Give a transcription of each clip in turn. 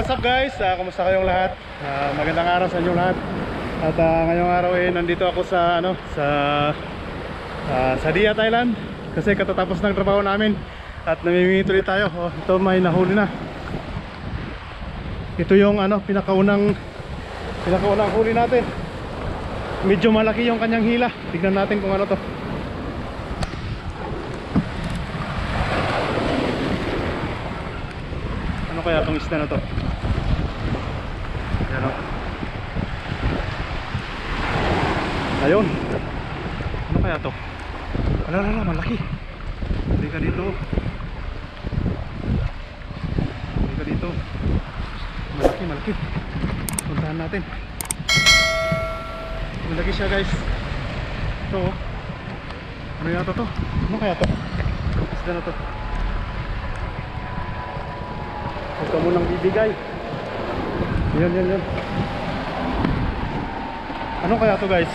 What's up guys? Kumusta kayong lahat? Magandang araw sa inyong lahat. At ngayong araw nandito ako sa sa Dia, Thailand. Kasi katatapos ng trabaho namin at namimingwit ulit tayo. Ito may nahuli na. Ito yung pinakaunang huli natin. Medyo malaki yung kanyang hila. Tignan natin kung ano to. Ano kaya itong isda na to? Ayan o. Ayun. Ano kaya to? Alala, malaki. Hindi ka dito. Hindi ka dito. Malaki. Puntahan natin. Malaki siya guys. Ito o. Ano yata to? Ano kaya to? Isda na to. Huwag ka munang bibigay. Yan. Ano kaya to guys?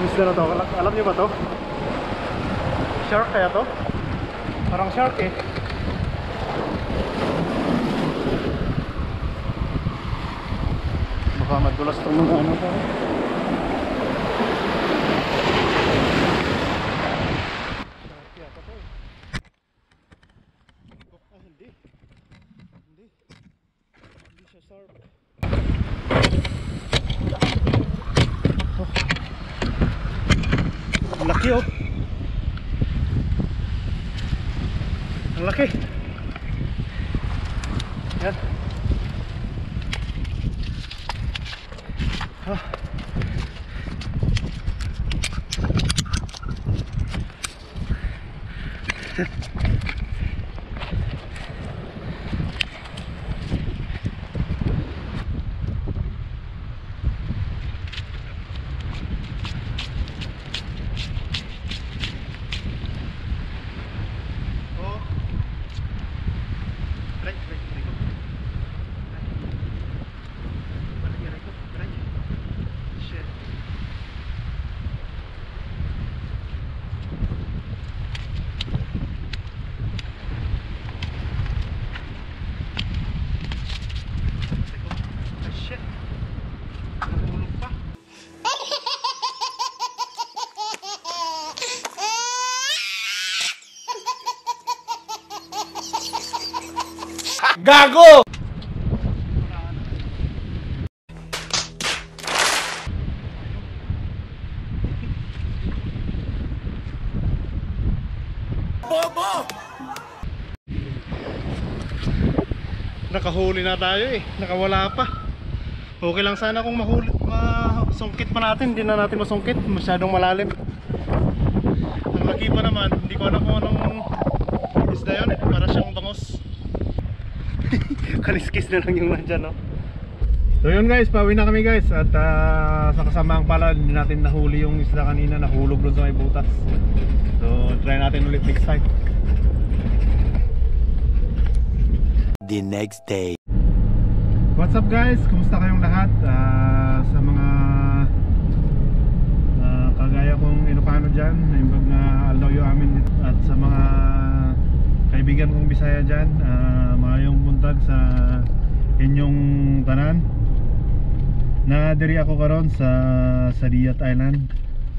Isda na to. Alam niyo ba to? Shark kaya to? Parang shark eh. Baka madulas itong mga ano pa. Shark yata to eh. Hindi siya shark. Ang laki oh. Ang laki. Yan. Gago! Bobo! Nakahuli na tayo eh. Nakawala pa. Okay lang sana kung masungkit pa natin. Hindi na natin masungkit. Masyadong malalim. Ang laki pa naman. Hindi ko alam kung anong isda yun. Para siyang bangos. Kaliskis na lang yung nandyan, no? So yun guys, pauwi na kami guys. At sa kasamaang pala, hindi natin nahuli yung isda kanina. Nahulog doon sa may butas. So try natin ulit next time. The next day. What's up guys? Kumusta kayong lahat? Sa mga kagaya kong Ilocano dyan, naimbag na aldoyo amin. At sa mga kaibigan kong Bisaya dyan, maayong buntag sa inyong tanan. Na diri ako karon sa Dia, Thailand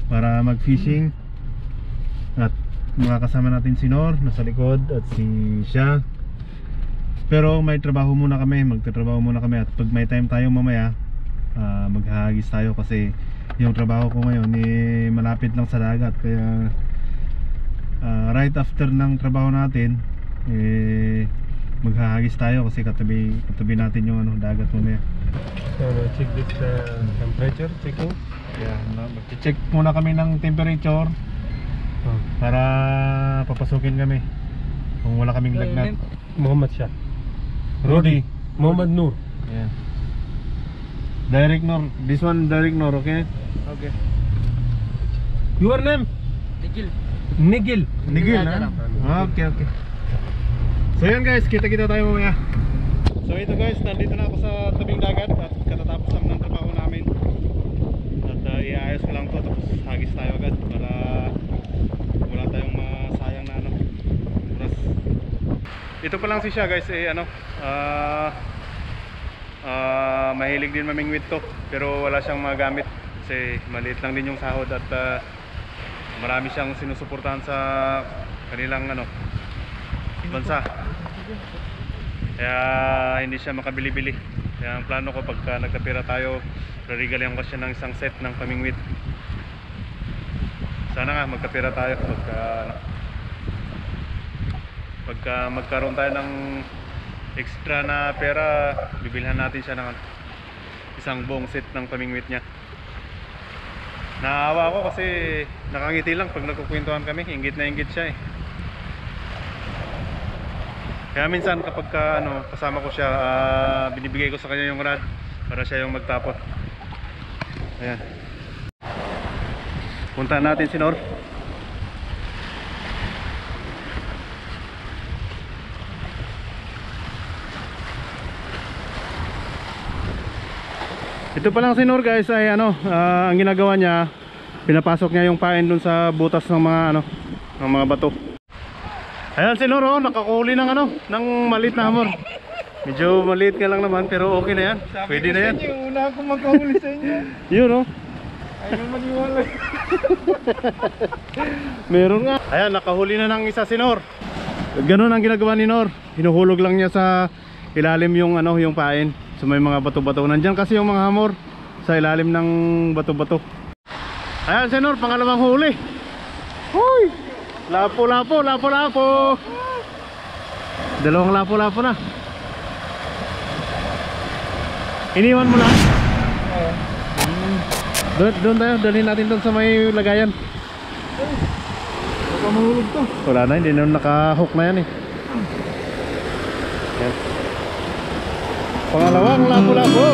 para mag fishing. At makakasama natin si Nor nasa likod at si Sha. Pero may trabaho muna kami, magtatrabaho muna kami. At pag may time tayo mamaya, maghahagis tayo kasi yung trabaho ko ngayon malapit lang sa dagat. Kaya right after ng trabaho natin maghahagis tayo kasi katabi natin yung dagat mamaya. So check this temperature checking. Yeah, mag-check muna kami ng temperature para papasukin kami kung wala kaming lagnat. Muhammad Shah. Rudy. Muhammad Noor. Yeah. Direct Nor. This one Direct Nor, okay? Okay. Your name? Nigel. Nigil na? Okay. So yan guys, kita-kita tayo mamaya. So ito guys, nandito na ako sa tabing dagat at katatapos lang ng trabaho namin. At iayos ko lang to, tapos hagis tayo agad para wala tayong masayang na oras. Ito pa lang si siya guys, Mahilig din mamingwit to, pero wala siyang magamit kasi maliit lang din yung sahod at marami siyang sinusuportahan sa kanilang bansa. Kaya hindi siya makabili-bili. Kaya ang plano ko pagka nagkapira tayo, rarigalihan ko siya ng isang set ng pamingwit. Sana nga magkapira tayo pagka magkaroon tayo ng extra na pera, bibilhan natin siya ng isang buong set ng pamingwit niya. Naawa ako kasi nakangiti lang pag nagkukwentuhan kami, inggit na inggit siya eh. Kaya minsan kapag kasama ko siya, binibigay ko sa kanya yung rod para siya yung magtapot. Ayan. Puntahan natin si Nor. Ito pa lang si Nor guys ay ang ginagawa niya, pinapasok niya yung pain dun sa butas ng mga ng mga bato. Ayan si Nor, nakakuli ng ng maliit na hamor. Medyo maliit nga lang naman pero okay na yan. Pwede na yan. Una akong makahuli sa inyo. Yun Ayaw maniwala. Meron nga. Ayan, nakahuli na ng isa si Nor. Ganun ang ginagawa ni Nor. Hinuhulog lang niya sa ilalim yung yung pain. So may mga bato-bato. Nandyan kasi yung mga hamor sa ilalim ng bato-bato. Ayan si Nor, pangalawang huli. Hoy! Lapo-lapo, lapo-lapo. Dalawang lapo-lapo na. Iniwan mo na? Oo. Doon tayo, dalhin natin doon sa may lagayan. Baka mahulog to. Wala na, hindi na naka-hook na yan eh. Yan. Pangalawang lapo-lapo.